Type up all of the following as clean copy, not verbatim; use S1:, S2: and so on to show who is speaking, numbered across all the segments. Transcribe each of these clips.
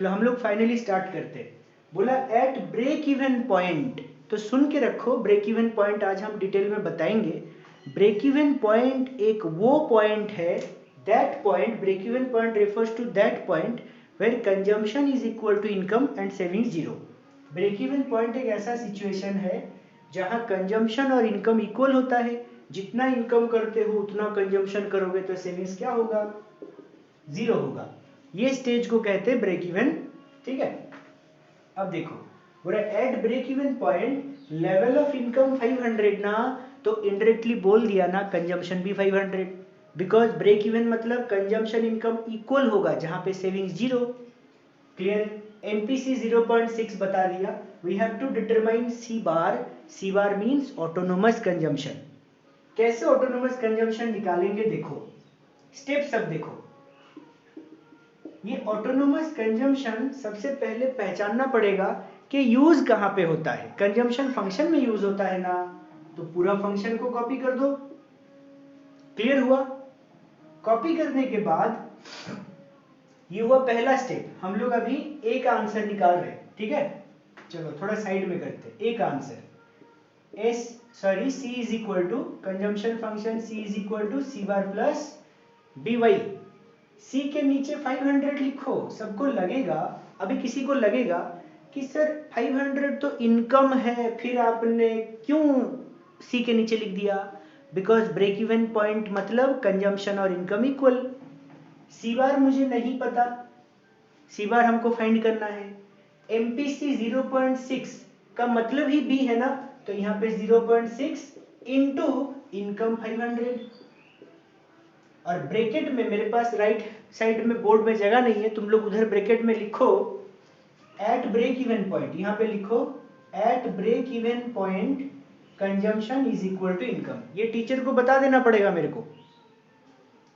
S1: चलो हम लोग फाइनली स्टार्ट करते हैं। बोला एट ब्रेक इवन पॉइंट, तो सुन के रखो, ब्रेक इवन पॉइंट आज हम डिटेल में बताएंगे। ब्रेक इवन पॉइंट एक वो पॉइंट है, that point, break even point refers to that point where consumption is equal to income and saving zero. Break even point एक ऐसा सिचुएशन है जहां कंजम्पशन और इनकम इक्वल होता है। जितना इनकम करते हो उतना कंजम्पशन करोगे तो सेविंग्स क्या होगा? जीरो होगा। ये स्टेज को कहते हैं ब्रेक इवन। ठीक है, अब देखो बोला at break even point level of income 500 ना, तो इनडायरेक्टली बोल दिया ना कंजम्पशन भी 500, बिकॉज ब्रेक इवन मतलब कंजम्पशन इनकम इक्वल होगा जहां पे सेविंग्स जीरो। क्लियर? एमपीसी 0.6 बता दिया। We have to determine C bar. C bar means autonomous consumption. कैसे ऑटोनोमस कंजम्पशन निकालेंगे? देखो स्टेप सब देखो। ये ऑटोनोमस कंजम्पशन सबसे पहले पहचानना पड़ेगा कि यूज कहां पे होता है। कंजम्पशन फंक्शन में यूज होता है ना, तो पूरा फंक्शन को कॉपी कर दो। क्लियर हुआ? कॉपी करने के बाद ये हुआ पहला स्टेप। हम लोग अभी ए का आंसर निकाल रहे हैं। ठीक है, चलो थोड़ा साइड में करते हैं। ए का answer C is equal to consumption function C is equal to C bar plus B Y. C के नीचे 500 लिखो। सबको लगेगा, अभी किसी को लगेगा कि सर 500 तो इनकम है, फिर आपने क्यों सी के नीचे लिख दिया? बिकॉज ब्रेक इवन पॉइंट मतलब कंजम्पशन और इनकम इक्वल। सी बार मुझे नहीं पता, सी बार हमको फाइंड करना है। एमपीसी 0.6 का मतलब ही बी है ना, तो यहां पे 0.6 इंटू इनकम 500। और ब्रैकेट में मेरे पास राइट साइड में बोर्ड में जगह नहीं है, तुम लोग उधर ब्रैकेट में लिखो एट ब्रेक इवन पॉइंट। यहां पे लिखो at break even point consumption is equal to income. ये टीचर को बता देना पड़ेगा मेरे को।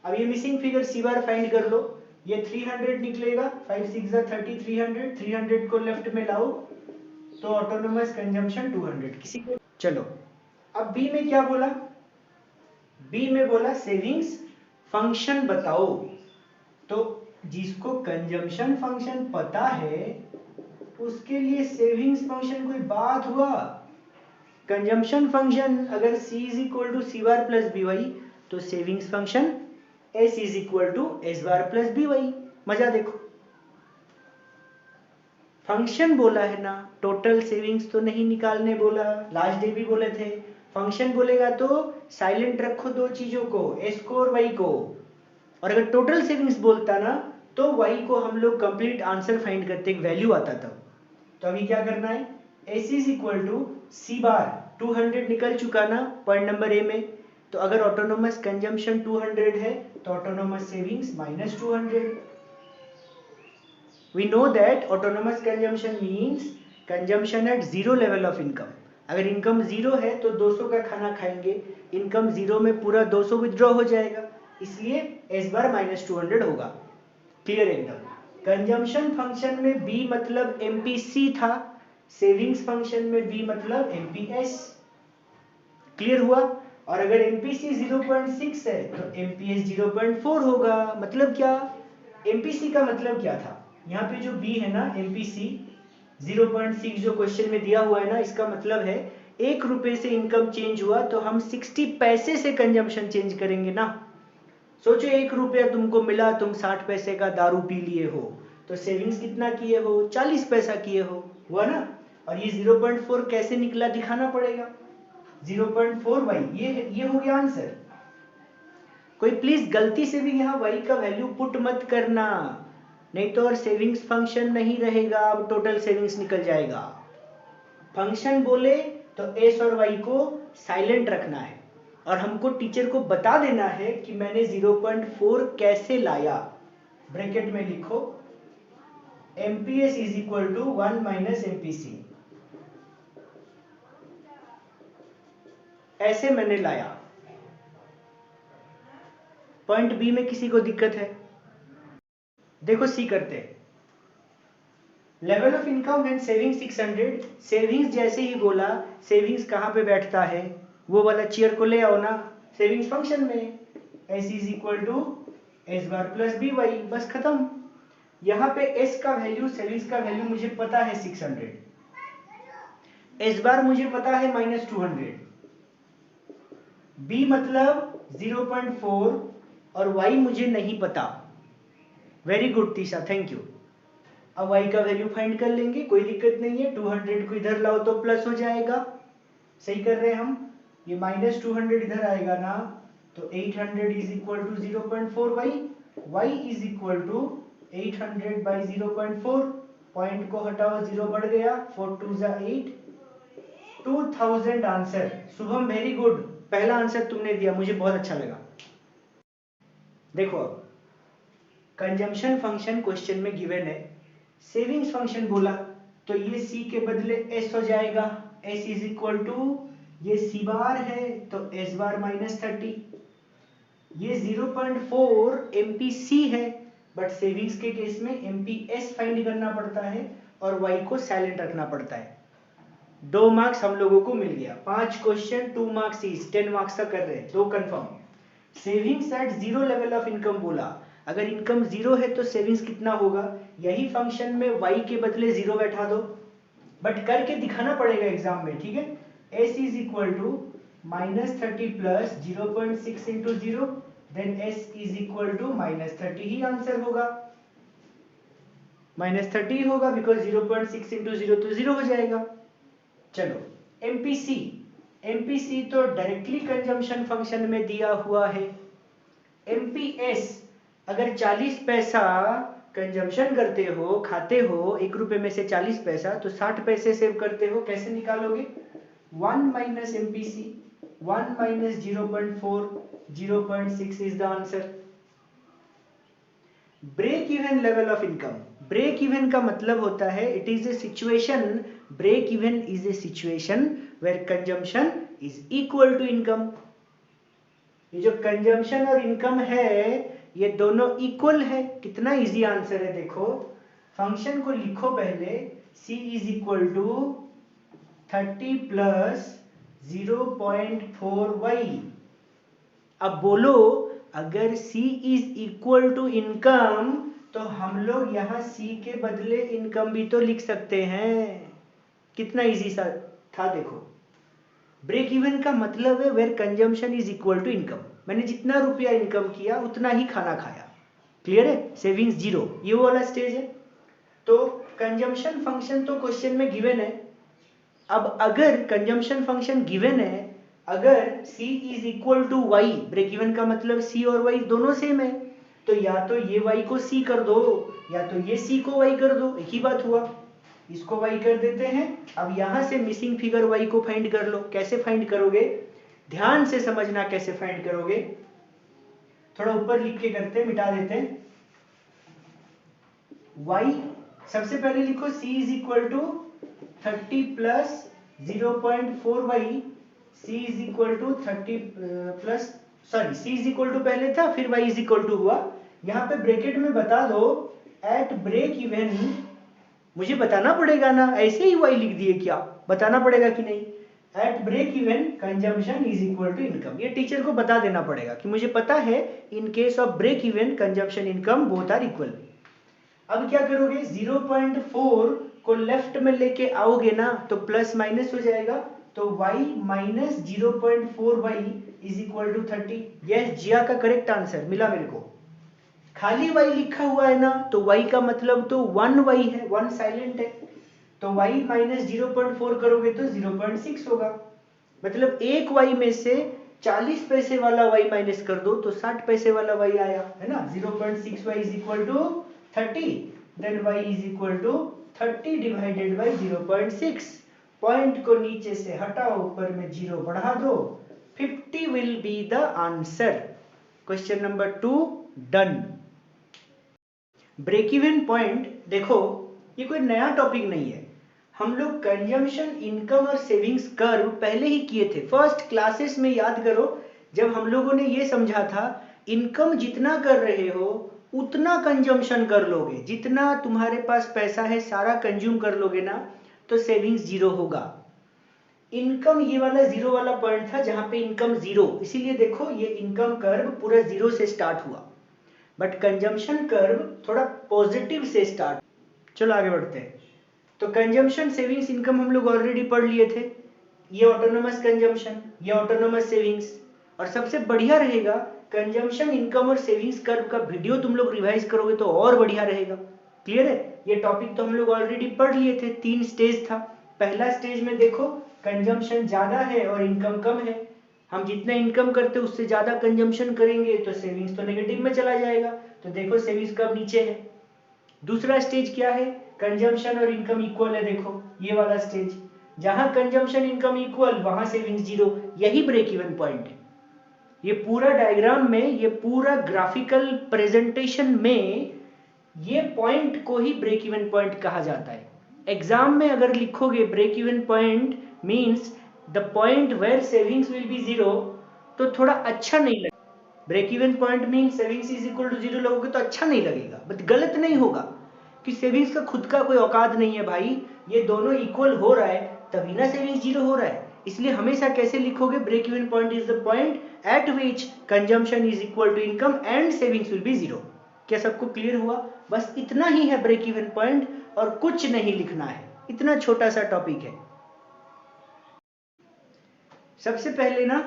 S1: अब ये missing figure C bar find कर लो। ये 300 निकलेगा, 5 6 30, 300 को लेफ्ट में लाओ तो ऑटोनोमस कंजम्पशन 200। किसी को चलो अब बी में क्या बोला? बी में बोला सेविंग्स फंक्शन बताओ। तो जिसको कंजम्पशन फंक्शन पता है उसके लिए सेविंग्स फंक्शन कोई बात हुआ? कंजम्पशन फंक्शन अगर c is equal to C bar plus B Y, तो savings function s is equal to S bar plus B Y. मजा देखो, फंक्शन बोला है ना, टोटल सेविंग्स तो नहीं निकालने बोला। लास्ट डे भी बोले थे फंक्शन बोलेगा तो साइलेंट रखो दो चीजों को, एस को और वाई को। और अगर टोटल सेविंग्स बोलता ना तो वाई को हम लोग कंप्लीट आंसर फाइंड करते, एक वैल्यू आता तब। तो अभी क्या करना है? S is equal to C बार 200 निकल चुका ना पॉइंट नंबर ए में, तो अगर ऑटोनोमस कंजम्पशन 200 है तो autonomous savings minus 200। We know that autonomous consumption means consumption at zero level of income. अगर इनकम जीरो है तो 200 का खाना खाएंगे, इनकम जीरो में पूरा 200 विथड्रॉ हो जाएगा, इसलिए एस बार माइनस 200 होगा। क्लियर एकदम? कंजम्पशन फंक्शन में बी मतलब एमपीसी था, सेविंग्स फंक्शन में बी मतलब एमपीएस। क्लियर हुआ? और अगर एमपीसी 0.6 है तो एमपीएस 0.4 होगा। मतलब क्या? एमपीसी का मतलब क्या था? यहाँ पे जो बी है ना एमपीसी 0.6 जो क्वेश्चन में दिया हुआ है ना, इसका मतलब है 1 रुपए से इनकम चेंज हुआ तो हम 60 पैसे से कंजम्पशन चेंज करेंगे ना। सोचो 1 रुपया तुमको मिला, तुम 60 पैसे का दारू पी लिए हो, तो सेविंग्स कितना किए हो? 40 पैसा किए हो, हुआ ना। और ये 0.4 कैसे निकला दिखाना पड़ेगा। 0.4 वाई, ये हो गया आंसर। कोई प्लीज गलती से भी यहाँ वाई का वैल्यू पुट मत करना, नहीं तो और सेविंग्स फंक्शन नहीं रहेगा, अब टोटल सेविंग्स निकल जाएगा। फंक्शन बोले तो एस और वाई को साइलेंट रखना है और हमको टीचर को बता देना है कि मैंने 0.4 कैसे लाया। ब्रैकेट में लिखो MPS is equal to 1 minus MPC, ऐसे मैंने लाया। पॉइंट बी में किसी को दिक्कत है? देखो सी करते हैं। Level of income and savings 600। Savings जैसे ही बोला, सेविंग्स कहां पे बैठता है? वो वाला चेयर को ले आओ ना सेविंग्स फंक्शन में। S is equal to S bar plus B Y, बस खत्म। यहाँ पे एस का वैल्यू, सेविंग्स का वैल्यू मुझे पता है 600, एस बार मुझे पता है -200, बी मतलब 0.4 और वाई मुझे नहीं पता। वेरी गुड तीसा, थैंक यू। अब y का वैल्यू फाइंड कर लेंगे, कोई दिक्कत नहीं है। 200 को इधर लाओ तो प्लस हो जाएगा, सही कर रहे हैं हम। ये -200 इधर आएगा ना, तो 800 is equal to 0.4y, y is equal to 800 by 0.4, point को हटाओ, 0 बढ़ गया, 4 2 जा 8, 2000 आंसर। शुभम वेरी गुड, पहला आंसर तुमने दिया, मुझे बहुत अच्छा लगा। देखो अब कंजम्पशन फंक्शन क्वेश्चन में गिवन है, सेविंग्स फंक्शन बोला तो ये सी के बदले एस हो जाएगा, एस इज इक्वल टू, ये सी बार है तो एस बार -30, ये 0.4 एमपीसी है, बट सेविंग्स के केस में एमपीएस फाइंड करना पड़ता है और वाई को साइलेंट रखना पड़ता है। 2 मार्क्स हम लोगों को मिल गया, 5 क्वेश्चन 2 मार्क्स इज 10 मार्क्स का कर रहे हैं, 2 confirm. Savings at 0 level of income बोला, अगर इनकम 0 है तो सेविंग्स कितना होगा, यही फंक्शन में y के बदले 0 बैठा दो, बट करके दिखाना पड़ेगा एग्जाम में, ठीक है। s is equal to -30 plus 0.6 into 0, then s is equal to -30 ही आंसर होगा, -30 होगा बिकॉज 0.6 इंटू 0 तो 0 हो जाएगा। चलो एमपीसी, एमपीसी तो डायरेक्टली कंजम्पशन फंक्शन में दिया हुआ है। एमपीएस, अगर 40 पैसा कंजम्पशन करते हो, खाते हो 1 रुपए में से 40 पैसा, तो 60 पैसे सेव करते हो, कैसे निकालोगे, 1 minus MPC, 1 minus 0.4, 0.6 is the answer. Break even level of income, break even का मतलब होता है it is a situation, break even is a situation where consumption is equal to income. ये जो कंजम्पशन और इनकम है ये दोनों इक्वल है। कितना इजी आंसर है, देखो फंक्शन को लिखो पहले, c is equal to 30 plus 0.4y। अब बोलो अगर c is equal to income तो हम लोग यहाँ c के बदले इनकम भी तो लिख सकते हैं। कितना इजी सा था, देखो ब्रेक इवन का मतलब है where consumption is equal to income, मैंने जितना रुपया इनकम किया उतना ही खाना खाया, क्लियर है। सेविंग्स 0, ये वाला स्टेज है। तो कंजम्पशन फंक्शन तो क्वेश्चन में गिवन है। अब अगर कंजम्पशन फंक्शन गिवन है, अगर c is equal to y, break even का मतलब c और y दोनों सेम है, तो या तो ये y को c कर दो या तो ये c को y कर दो, एक ही बात हुआ। इसको y कर देते हैं। अब यहां से मिसिंग फिगर y को फाइंड कर लो। कैसे फाइंड करोगे, ध्यान से समझना कैसे फाइंड करोगे। थोड़ा ऊपर लिख के करते हैं, मिटा देते हैं। y सबसे पहले लिखो c is equal to 30 plus 0.4y, c is equal to 30 plus, sorry c is equal to पहले था फिर y इज इक्वल टू हुआ। यहाँ पे ब्रैकेट में बता दो एट ब्रेक इवन, मुझे बताना पड़ेगा ना, ऐसे ही y लिख दिए क्या, बताना पड़ेगा कि नहीं। At break even consumption is equal to income, ये टीचर को बता देना पड़ेगा कि मुझे पता है in case of break even consumption income both are equal. अब क्या करोगे, 0.4 को लेफ्ट में लेके आओगे ना तो प्लस माइनस हो जाएगा, तो y minus 0.4y is equal to 30। Yes, Jiya का करेक्ट आंसर मिला मेरे को। खाली y लिखा हुआ है ना तो y का मतलब तो 1y है, 1 साइलेंट है, तो y माइनस 0.4 करोगे तो 0.6 होगा। मतलब एक y में से 40 पैसे वाला y माइनस कर दो तो 60 पैसे वाला y आया, है ना। 0.6y is equal to 30, then y is equal to 30 divided by 0.6। Point को नीचे से हटाओ, ऊपर में 0 बढ़ा दो, 50 will be the answer. Question number 2 done. Break even point, देखो ये कोई नया टॉपिक नहीं है, हम लोग कंजम्पशन इनकम और सेविंग्स कर्व पहले ही किए थे फर्स्ट क्लासेस में। याद करो जब हम लोगों ने ये समझा था इनकम जितना कर रहे हो उतना कंजम्पशन कर लोगे, जितना तुम्हारे पास पैसा है सारा कंज्यूम कर लोगे ना तो सेविंग्स 0 होगा। इनकम ये वाला 0 वाला पॉइंट था जहां पे इनकम 0, इसीलिए देखो ये इनकम कर्व पूरा 0 से स्टार्ट हुआ। बट कंजम्पशन कर्व थोड़ा पॉजिटिव से स्टार्ट। चलो आगे बढ़ते हैं। तो कंजम्पशन सेविंग्स इनकम हम लोग ऑलरेडी पढ़ लिए थे, ये ऑटोनोमस कंजम्पशन, ये ऑटोनोमस सेविंग्स। और सबसे बढ़िया रहेगा कंजम्पशन इनकम और सेविंग्स कर्व का वीडियो तुम लोग रिवाइज करोगे तो और बढ़िया रहेगा। क्लियर है? ये टॉपिक तो हम लोग ऑलरेडी पढ़ लिए थे, 3 स्टेज था। पहला स्टेज में देखो कंजम्पशन ज्यादा है और इनकम कम है, हम जितना इनकम करते हैं उससे ज्यादा कंजम्पशन करेंगे तो सेविंग्स तो नेगेटिव में चला जाएगा, तो देखो सेविंग्स कब नीचे है। दूसरा स्टेज क्या है, कंजम्पशन और इनकम इक्वल है, देखो ये वाला स्टेज, जहां कंजम्पशन इनकम इक्वल वहां सेविंग्स जीरो, यही ब्रेक इवन पॉइंट है। ये पूरा डायग्राम में, ये पूरा ग्राफिकल प्रेजेंटेशन में ये पॉइंट को ही ब्रेक इवन पॉइंट कहा जाता है। एग्जाम में अगर लिखोगे break even point means the point where savings will be zero, तो थोड़ा अच्छा नहीं लगेगा। Break even point means savings is equal to zero लोगोगे तो अच्छा नहीं लगेगा, बट गलत नहीं होगा कि सेविंग्स का खुद का कोई औकात नहीं है भाई, ये दोनों इक्वल हो रहा है तभी ना सेविंग्स जीरो हो रहा है। इसलिए हमेशा कैसे लिखोगे, break even point is the point at which consumption is equal to income and savings will be zero. क्या सबको क्लियर हुआ? बस इतना ही है ब्रेक इवन पॉइंट, और कुछ नहीं लिखना है, इतना छोटा सा टॉपिक है। सबसे पहले ना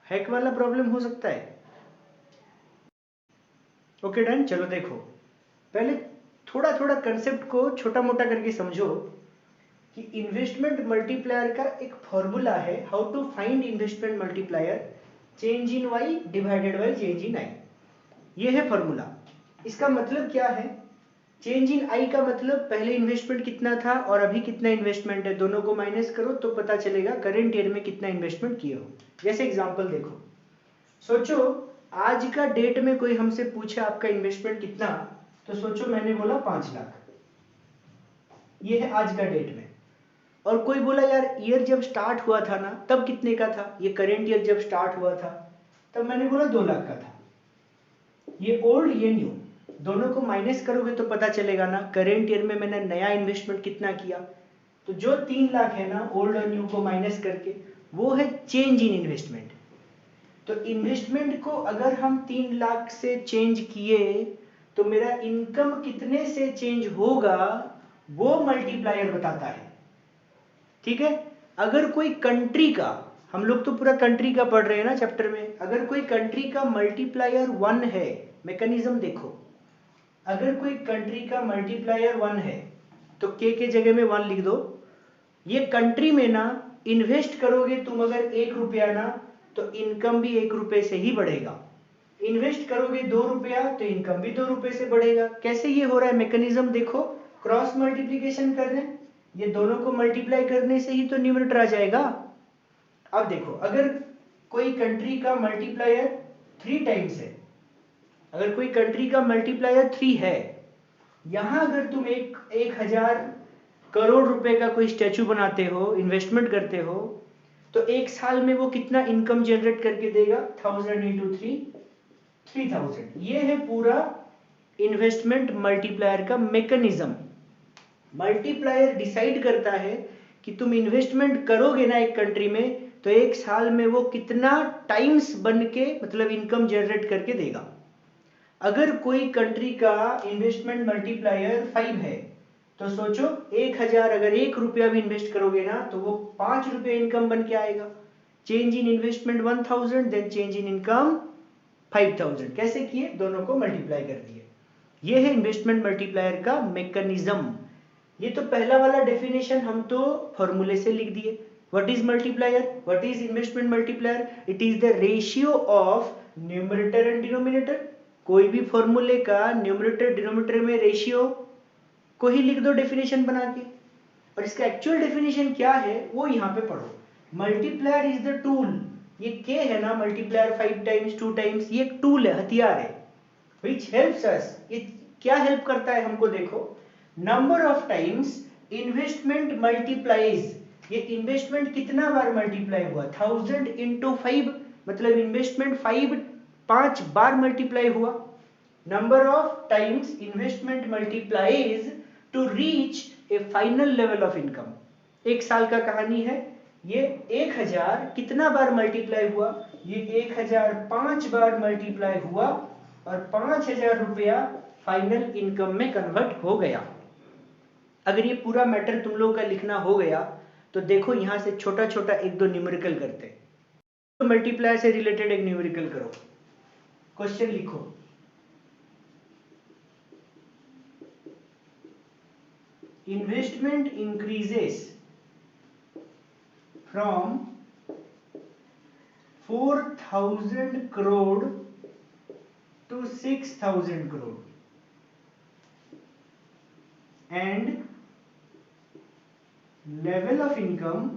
S1: हैक वाला प्रॉब्लम हो सकता है। Okay done. चलो देखो, पहले थोड़ा थोड़ा कंसेप्ट को छोटा मोटा करके समझो कि इन्वेस्टमेंट मल्टीप्लायर का एक फॉर्मूला है, how to find investment multiplier, change in Y divided by change in I. ये है फॉर्मूला। इसका मतलब क्या है, चेंज इन आई का मतलब पहले इन्वेस्टमेंट कितना था और अभी कितना इन्वेस्टमेंट है, दोनों को माइनस करो तो पता चलेगा करेंट ईयर में कितना इन्वेस्टमेंट किए हो। जैसे एग्जांपल देखो, सोचो आज का डेट में कोई हमसे पूछे आपका इन्वेस्टमेंट कितना, तो सोचो मैंने बोला 5 लाख, ये है आज का डेट में। और कोई बोला यार ईयर जब स्टार्ट हुआ था ना तब कितने का था, ये करेंट ईयर जब स्टार्ट हुआ था तब मैंने बोला 2 लाख का था। ये ओल्ड ये न्यू दोनों को माइनस करोगे तो पता चलेगा ना करेंट ईयर में मैंने नया इन्वेस्टमेंट कितना किया। तो जो 3 लाख है ना ओल्ड और न्यू को माइनस करके, वो है चेंज इन इन्वेस्टमेंट। तो इन्वेस्टमेंट को अगर हम 3 लाख से चेंज किए तो मेरा इनकम कितने से चेंज होगा वो मल्टीप्लायर बताता है। ठीक है? अगर कोई कंट्री का, हम लोग तो पूरा कंट्री का पढ़ रहे हैं ना चैप्टर में, अगर कोई कंट्री का मल्टीप्लायर 1 है, मैकेनिज्म देखो, अगर कोई कंट्री का मल्टीप्लायर 1 है तो के जगह में 1 लिख दो। ये कंट्री में ना इन्वेस्ट करोगे तुम अगर 1 रुपया ना, तो इनकम भी 1 रुपए से ही बढ़ेगा। इन्वेस्ट करोगे 2 रुपया तो इनकम भी 2 रुपए से बढ़ेगा। कैसे ये हो रहा है मैकेनिज्म देखो, क्रॉस मल्टीप्लीकेशन कर रहे हैं, ये दोनों को मल्टीप्लाई करने से ही तो न्यूमरेटर आ जाएगा। अब देखो अगर कोई कंट्री का मल्टीप्लायर 3 टाइम्स है, अगर कोई कंट्री का मल्टीप्लायर 3 है, यहां अगर तुम 1000 करोड़ रुपए का कोई स्टैचू बनाते हो, इन्वेस्टमेंट करते हो, तो 1 साल में वो कितना इनकम जनरेट करके देगा, 1000 इंटू 3 3000। ये है पूरा इन्वेस्टमेंट मल्टीप्लायर का मैकेनिज्म। मल्टीप्लायर डिसाइड करता है कि तुम इन्वेस्टमेंट करोगे ना एक कंट्री में तो 1 साल में वो कितना टाइम्स बन के मतलब इनकम जनरेट करके देगा। अगर कोई कंट्री का इन्वेस्टमेंट मल्टीप्लायर 5 है तो सोचो 1000 अगर 1 रुपया भी इन्वेस्ट करोगे ना तो वो 5 रुपये इनकम बन के आएगा। Change in investment 1000 then change in income 5000। कैसे किए, दोनों को मल्टीप्लाई कर दिए। ये है इन्वेस्टमेंट मल्टीप्लायर का मैकेनिज्म। ये तो पहला वाला डेफिनेशन हम तो फॉर्मूले से लिख दिए। What is multiplier, what is investment multiplier, it is the ratio of numerator and denominator. कोई भी फॉर्मूले का न्यूमरेटर डिनोमिनेटर में रेशियो को ही लिख दो डेफिनेशन बना के, और इसका एक्चुअल डेफिनेशन क्या है वो यहाँ पे पढ़ो। मल्टीप्लायर इज द टूल, ये के है ना मल्टीप्लायर 5 टाइम्स 2 टाइम्स, ये एक टूल है, हथियार है, which helps us। ये क्या हेल्प करता है हमको, देखो number of times investment multiplies, ये इन्वेस्टमेंट कितना बार मल्टीप्लाई हुआ, 1000 इंटू 5 मतलब इन्वेस्टमेंट 5 बार मल्टीप्लाई हुआ। Number of times investment multiplies to reach a final level of income. 1 साल का कहानी है, ये 1000 कितना बार मल्टीप्लाई हुआ, ये 1000 5 बार मल्टीप्लाई हुआ और 5000 रुपया फाइनल इनकम में कन्वर्ट हो गया। अगर ये पूरा मैटर तुम लोगों का लिखना हो गया तो देखो यहां से छोटा छोटा एक दो न्यूमेरिकल करते हैं। तो मल्टीप्लायर से रिलेटेड एक न्यूमेरिकल करो, क्वेश्चन लिखो। Investment increases from 4000 crore to 6000 crore and level of income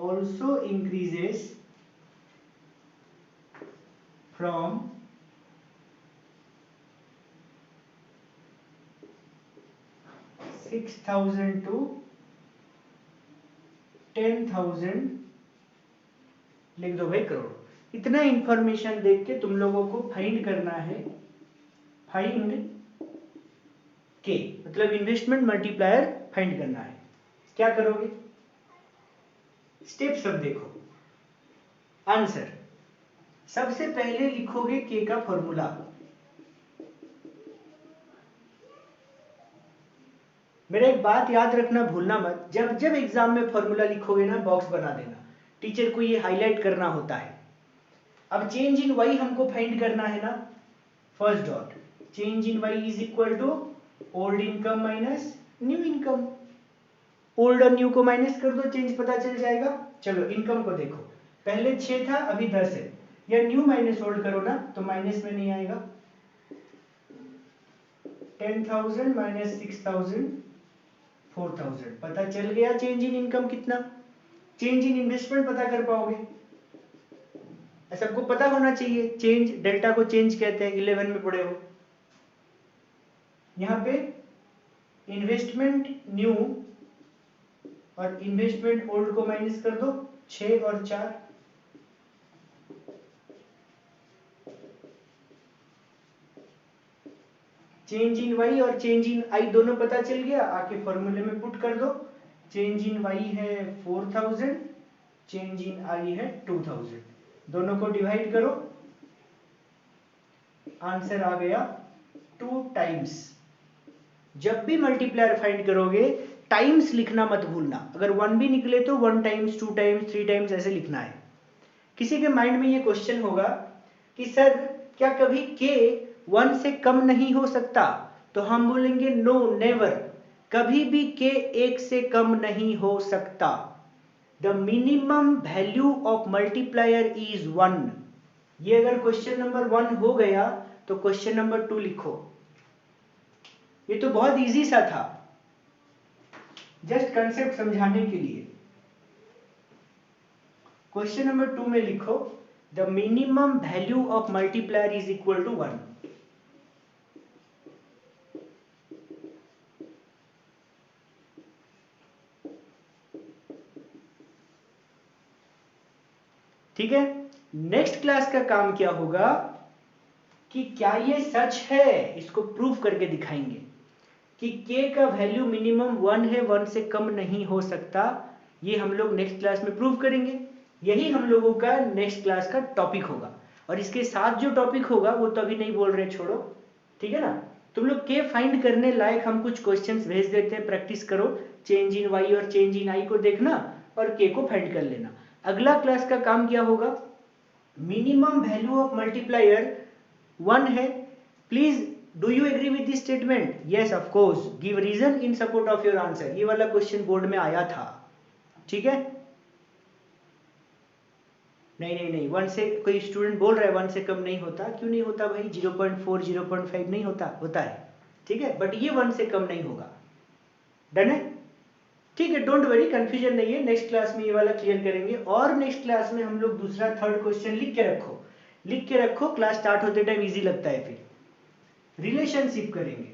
S1: also increases from 6000 to 10,000 लिख दो भाई करोड़। इतना इंफॉर्मेशन देख के तुम लोगों को फाइंड करना है, फाइंड के मतलब इन्वेस्टमेंट मल्टीप्लायर फाइंड करना है। क्या करोगे, स्टेप सब देखो। आंसर सबसे पहले लिखोगे के का फॉर्मूला। मेरा एक बात याद रखना, भूलना मत, जब जब एग्जाम में फॉर्मूला लिखोगे ना बॉक्स बना देना, टीचर को ये हाईलाइट करना होता है। अब चेंज इन वाई हमको फाइंड करना है ना, first dot change in Y is equal to old income minus new income. Old और न्यू को माइनस कर दो, चेंज पता चल जाएगा। चलो इनकम को देखो, पहले 6 था अभी 10 है, या न्यू माइनस ओल्ड करो ना तो माइनस में नहीं आएगा। 10,000 माइनस 6,000 4,000 पता चल गया। चेंज इन इनकम कितना, चेंज इन इन्वेस्टमेंट पता कर पाओगे, सबको पता होना चाहिए। चेंज डेल्टा को चेंज कहते हैं, 11 में पढ़े हो। यहां पे इन्वेस्टमेंट न्यू और इन्वेस्टमेंट ओल्ड को माइनस कर दो, 6 और 4। चेंज इन वाई और चेंज इन आई दोनों पता चल गया, आके फॉर्मूले में पुट कर दो। चेंज इन वाई है 4000, चेंज इन आई है 2000, दोनों को डिवाइड करो, आंसर आ गया 2 टाइम्स। जब भी मल्टीप्लायर फाइंड करोगे टाइम्स लिखना मत भूलना। अगर 1 भी निकले तो 1 टाइम्स 2 टाइम्स 3 टाइम्स ऐसे लिखना है। किसी के माइंड में ये क्वेश्चन होगा कि सर क्या कभी के 1 से कम नहीं हो सकता, तो हम बोलेंगे नो नेवर, कभी भी के 1 से कम नहीं हो सकता। The minimum value of multiplier is 1। ये अगर क्वेश्चन नंबर 1 हो गया तो क्वेश्चन नंबर 2 लिखो। ये तो बहुत इजी सा था, जस्ट कंसेप्ट समझाने के लिए। क्वेश्चन नंबर 2 में लिखो the minimum value of multiplier is equal to 1। ठीक है, नेक्स्ट क्लास का काम क्या होगा कि क्या ये सच है, इसको प्रूफ करके दिखाएंगे कि k का वैल्यू मिनिमम 1 है, 1 से कम नहीं हो सकता। ये हम लोग नेक्स्ट क्लास में प्रूफ करेंगे। यही हम लोगों का नेक्स्ट क्लास का टॉपिक होगा। और इसके साथ जो टॉपिक होगा वो तो अभी नहीं बोल रहे, छोड़ो, ठीक है ना। तुम लोग के फाइंड करने लायक हम कुछ क्वेश्चंस भेज देते हैं, प्रैक्टिस करो। चेंज इन वाई और चेंज इन आई को देखना और के को फाइंड कर लेना। अगला क्लास का काम क्या होगा, मिनिमम वैल्यू ऑफ मल्टीप्लायर 1 है। Please do you agree with this statement? Yes of course, give reason in support of your answer. ये वाला क्वेश्चन बोर्ड में आया था, ठीक है। नहीं 1 से कोई स्टूडेंट बोल रहा है 1 से कम नहीं होता, क्यों नहीं होता भाई? 0.4 0.5 नहीं होता, होता है, ठीक है, बट ये 1 से कम नहीं होगा। डन है, ठीक है, डोंट वरी, कंफ्यूजन नहीं है। नेक्स्ट क्लास में ये वाला क्लियर करेंगे। और नेक्स्ट क्लास में हम लोग दूसरा थर्ड क्वेश्चन लिख के रखो, लिख के रखो, क्लास स्टार्ट होते टाइम इजी लगता है। फिर रिलेशनशिप करेंगे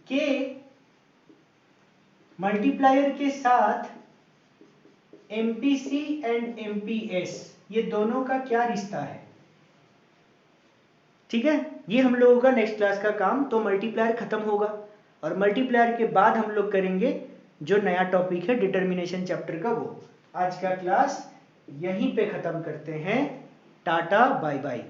S1: के मल्टीप्लायर के साथ एमपीसी एंड एमपीएस, ये दोनों का क्या रिश्ता है, ठीक है। ये हम लोगों का नेक्स्ट क्लास का काम। तो मल्टीप्लायर खत्म होगा और मल्टीप्लायर के बाद हम लोग करेंगे जो नया टॉपिक है डिटर्मिनेशन चैप्टर का वो। आज का क्लास यहीं पे खत्म करते हैं। Tata bye bye.